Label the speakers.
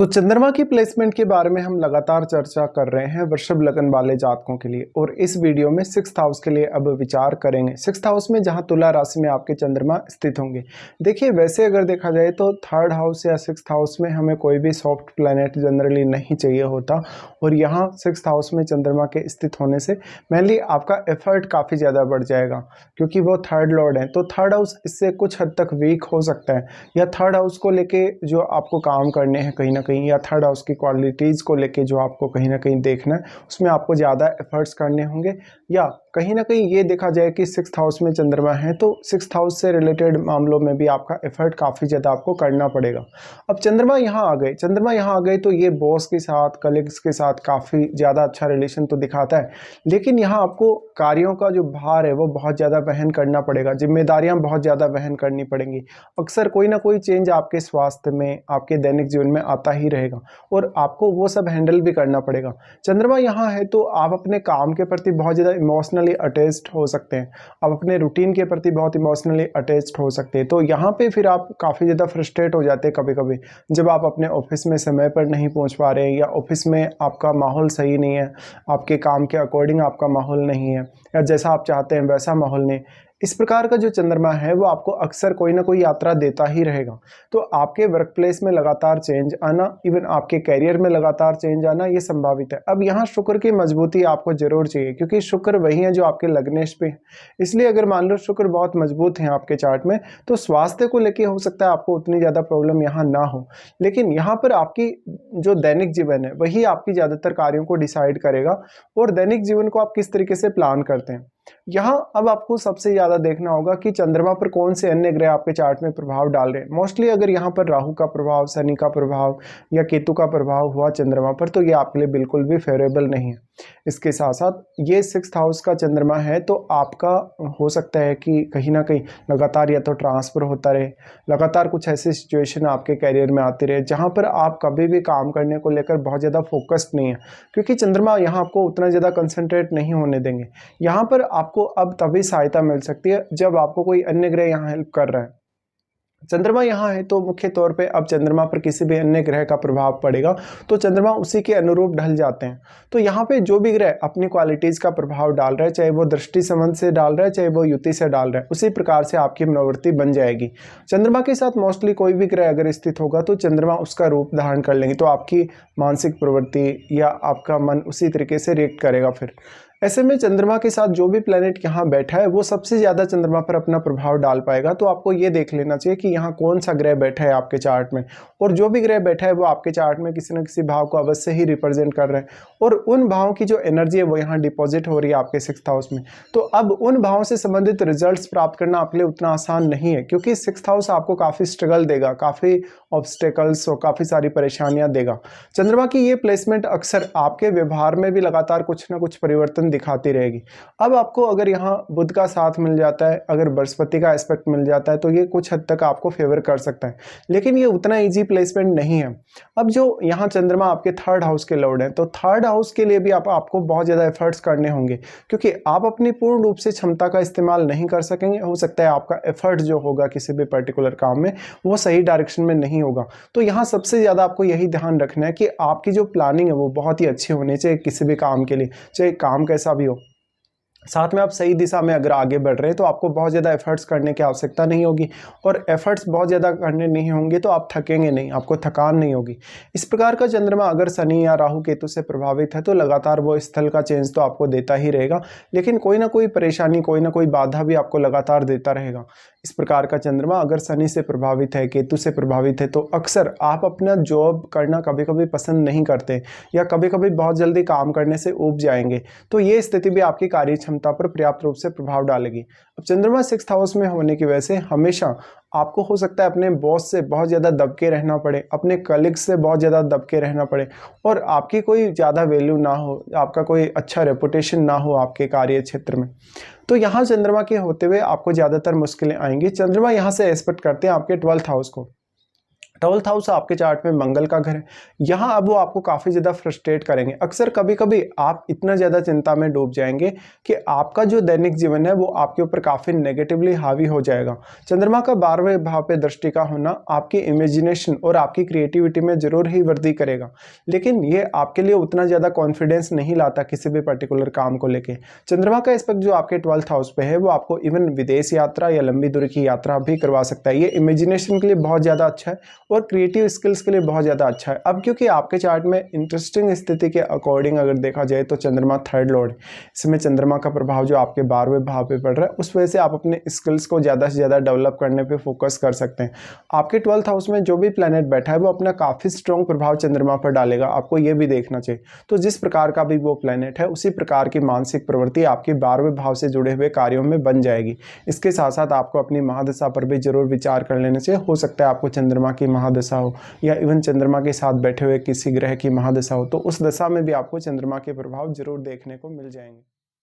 Speaker 1: तो चंद्रमा की प्लेसमेंट के बारे में हम लगातार चर्चा कर रहे हैं वृषभ लगन वाले जातकों के लिए, और इस वीडियो में 6th हाउस के लिए अब विचार करेंगे। 6th हाउस में जहां तुला राशि में आपके चंद्रमा स्थित होंगे। देखिए, वैसे अगर देखा जाए तो 3rd हाउस या 6th हाउस में हमें कोई भी सॉफ्ट प्लैनेट जनरली नहीं चाहिए होता, और यहाँ 6th हाउस में चंद्रमा के स्थित होने से मेनली आपका एफर्ट काफ़ी ज़्यादा बढ़ जाएगा, क्योंकि वो 3rd लॉर्ड है। तो 3rd हाउस इससे कुछ हद तक वीक हो सकता है, या 3rd हाउस को लेके जो आपको काम करने हैं कहीं ना कहीं, या 3rd हाउस की क्वालिटीज़ को लेके जो आपको कहीं ना कहीं देखना है, उसमें आपको ज़्यादा एफर्ट्स करने होंगे। या कहीं ना कहीं ये देखा जाए कि 6th हाउस में चंद्रमा है, तो 6th हाउस से रिलेटेड मामलों में भी आपका एफर्ट काफ़ी ज़्यादा आपको करना पड़ेगा। अब चंद्रमा यहाँ आ गए तो ये बॉस के साथ, कलीग्स के साथ काफ़ी ज़्यादा अच्छा रिलेशन तो दिखाता है, लेकिन यहाँ आपको कार्यों का जो भार है वो बहुत ज़्यादा वहन करना पड़ेगा, जिम्मेदारियाँ बहुत ज़्यादा वहन करनी पड़ेंगी। अक्सर कोई ना कोई चेंज आपके स्वास्थ्य में, आपके दैनिक जीवन में आता ही रहेगा, और आपको वो सब हैंडल भी करना पड़ेगा। चंद्रमा यहाँ है तो आप अपने काम के प्रति बहुत ज़्यादा इमोशनली अटैच्ड हो सकते हैं, आप अपने रूटीन के प्रति बहुत इमोशनली अटैच्ड हो सकते हैं। तो यहाँ पे फिर आप काफ़ी ज़्यादा फ्रस्ट्रेट हो जाते हैं कभी कभी, जब आप अपने ऑफिस में समय पर नहीं पहुँच पा रहे हैं, या ऑफिस में आपका माहौल सही नहीं है, आपके काम के अकॉर्डिंग आपका माहौल नहीं है, या जैसा आप चाहते हैं वैसा माहौल नहीं। इस प्रकार का जो चंद्रमा है वो आपको अक्सर कोई ना कोई यात्रा देता ही रहेगा। तो आपके वर्क प्लेस में लगातार चेंज आना, इवन आपके कैरियर में लगातार चेंज आना, ये संभावित है। अब यहाँ शुक्र की मजबूती आपको जरूर चाहिए, क्योंकि शुक्र वही है जो आपके लग्नेश पे है। इसलिए अगर मान लो शुक्र बहुत मजबूत है आपके चार्ट में, तो स्वास्थ्य को लेकर हो सकता है आपको उतनी ज़्यादा प्रॉब्लम यहाँ ना हो, लेकिन यहाँ पर आपकी जो दैनिक जीवन है वही आपकी ज़्यादातर कार्यों को डिसाइड करेगा, और दैनिक जीवन को आप किस तरीके से प्लान करते हैं। यहाँ अब आपको सबसे ज़्यादा देखना होगा कि चंद्रमा पर कौन से अन्य ग्रह आपके चार्ट में प्रभाव डाल रहे हैं। मोस्टली अगर यहाँ पर राहु का प्रभाव, शनि का प्रभाव या केतु का प्रभाव हुआ चंद्रमा पर, तो ये आपके लिए बिल्कुल भी फेवरेबल नहीं है। इसके साथ साथ ये 6th हाउस का चंद्रमा है, तो आपका हो सकता है कि कहीं ना कहीं लगातार या तो ट्रांसफ़र होता रहे, लगातार कुछ ऐसी सिचुएशन आपके कैरियर में आती रहे जहाँ पर आप कभी भी काम करने को लेकर बहुत ज़्यादा फोकस्ड नहीं है, क्योंकि चंद्रमा यहाँ आपको उतना ज़्यादा कंसंट्रेट नहीं होने देंगे। यहाँ पर आपको अब तभी सहायता मिल सकती है जब आपको कोई अन्य ग्रह यहाँ हेल्प कर रहा है। चंद्रमा यहाँ है तो मुख्य तौर पे अब चंद्रमा पर किसी भी अन्य ग्रह का प्रभाव पड़ेगा तो चंद्रमा उसी के अनुरूप ढल जाते हैं। तो यहाँ पे जो भी ग्रह अपनी क्वालिटीज़ का प्रभाव डाल रहा है, चाहे वो दृष्टि संबंध से डाल रहा है, चाहे वो युति से डाल रहा है, उसी प्रकार से आपकी मनोवृत्ति बन जाएगी। चंद्रमा के साथ मोस्टली कोई भी ग्रह अगर स्थित होगा तो चंद्रमा उसका रूप धारण कर लेंगे, तो आपकी मानसिक प्रवृत्ति या आपका मन उसी तरीके से रिएक्ट करेगा। फिर ऐसे में चंद्रमा के साथ जो भी प्लेनेट यहाँ बैठा है वो सबसे ज़्यादा चंद्रमा पर अपना प्रभाव डाल पाएगा। तो आपको ये देख लेना चाहिए कि यहाँ कौन सा ग्रह बैठा है आपके चार्ट में, और जो भी ग्रह बैठा है वो आपके चार्ट में किसी न किसी भाव को अवश्य ही रिप्रेजेंट कर रहे हैं, और उन भावों की जो एनर्जी है वो यहाँ डिपॉजिट हो रही है आपके 6th हाउस में। तो अब उन भावों से संबंधित रिजल्ट्स प्राप्त करना आपके लिए उतना आसान नहीं है, क्योंकि 6th हाउस आपको काफ़ी स्ट्रगल देगा, काफ़ी ऑब्स्टेकल्स और काफ़ी सारी परेशानियाँ देगा। चंद्रमा की ये प्लेसमेंट अक्सर आपके व्यवहार में भी लगातार कुछ ना कुछ परिवर्तन दिखाती रहेगी। अब आपको अगर यहाँ बुध का साथ मिल जाता है, अगर बृहस्पति का एस्पेक्ट मिल जाता है, तो ये कुछ हद तक आपको फेवर कर सकता है, लेकिन ये उतना इजी प्लेसमेंट नहीं है। अब जो यहाँ चंद्रमा आपके 3rd हाउस के लॉर्ड हैं, तो 3rd हाउस के लिए भी आपको बहुत ज़्यादा एफर्ट्स करने होंगे, क्योंकि आप अपनी पूर्ण रूप से क्षमता का इस्तेमाल नहीं कर सकेंगे। हो सकता है आपका एफर्ट जो होगा किसी भी पर्टिकुलर काम में वो सही डायरेक्शन में नहीं होगा। तो यहाँ सबसे ज़्यादा आपको यही ध्यान रखना है कि आपकी जो प्लानिंग है वो बहुत ही अच्छी होनी चाहिए किसी भी काम के लिए, चाहे काम कैसा भी हो। साथ में आप सही दिशा में अगर आगे बढ़ रहे हैं तो आपको बहुत ज़्यादा एफर्ट्स करने की आवश्यकता नहीं होगी, और एफर्ट्स बहुत ज़्यादा करने नहीं होंगे तो आप थकेंगे नहीं, आपको थकान नहीं होगी। इस प्रकार का चंद्रमा अगर शनि या राहु केतु से प्रभावित है तो लगातार वो स्थल का चेंज तो आपको देता ही रहेगा, लेकिन कोई ना कोई परेशानी, कोई ना कोई बाधा भी आपको लगातार देता रहेगा। इस प्रकार का चंद्रमा अगर शनि से प्रभावित है, केतु से प्रभावित है, तो अक्सर आप अपना जॉब करना कभी कभी पसंद नहीं करते, या कभी कभी बहुत जल्दी काम करने से ऊब जाएंगे। तो ये स्थिति भी आपकी कार्य क्षमता पर पर्याप्त रूप से प्रभाव डालेगी। अब चंद्रमा 6th हाउस में होने की वजह से हमेशा आपको हो सकता है अपने बॉस से बहुत ज़्यादा दबके रहना पड़े, अपने कलीग्स से बहुत ज़्यादा दबके रहना पड़े, और आपकी कोई ज़्यादा वैल्यू ना हो, आपका कोई अच्छा रेपुटेशन ना हो आपके कार्य क्षेत्र में। तो यहाँ चंद्रमा के होते हुए आपको ज़्यादातर मुश्किलें आएंगी। चंद्रमा यहाँ से एस्पेक्ट करते हैं आपके 12th हाउस को। 12th हाउस आपके चार्ट में मंगल का घर है। यहाँ अब वो आपको काफ़ी ज़्यादा फ्रस्ट्रेट करेंगे। अक्सर कभी कभी आप इतना ज़्यादा चिंता में डूब जाएंगे कि आपका जो दैनिक जीवन है वो आपके ऊपर काफ़ी नेगेटिवली हावी हो जाएगा। चंद्रमा का 12वें भाव पे दृष्टि का होना आपकी इमेजिनेशन और आपकी क्रिएटिविटी में ज़रूर ही वृद्धि करेगा, लेकिन ये आपके लिए उतना ज़्यादा कॉन्फिडेंस नहीं लाता किसी भी पर्टिकुलर काम को लेके। चंद्रमा का एस्पेक्ट जो आपके 12th हाउस पे है वो आपको इवन विदेश यात्रा या लंबी दूरी की यात्रा भी करवा सकता है। ये इमेजिनेशन के लिए बहुत ज़्यादा अच्छा है और क्रिएटिव स्किल्स के लिए बहुत ज़्यादा अच्छा है। अब क्योंकि आपके चार्ट में इंटरेस्टिंग स्थिति के अकॉर्डिंग अगर देखा जाए तो चंद्रमा 3rd लॉर्ड, इसमें चंद्रमा का प्रभाव जो आपके 12वें भाव पे पड़ रहा है, उस वजह से आप अपने स्किल्स को ज़्यादा से ज़्यादा डेवलप करने पे फोकस कर सकते हैं। आपके 12th हाउस में जो भी प्लैनेट बैठा है वो अपना काफ़ी स्ट्रॉन्ग प्रभाव चंद्रमा पर डालेगा, आपको ये भी देखना चाहिए। तो जिस प्रकार का भी वो प्लैनेट है उसी प्रकार की मानसिक प्रवृत्ति आपके 12वें भाव से जुड़े हुए कार्यों में बन जाएगी। इसके साथ साथ आपको अपनी महादशा पर भी जरूर विचार कर लेने से हो सकता है आपको चंद्रमा की महादशा हो या इवन चंद्रमा के साथ बैठे हुए किसी ग्रह की महादशा हो, तो उस दशा में भी आपको चंद्रमा के प्रभाव जरूर देखने को मिल जाएंगे।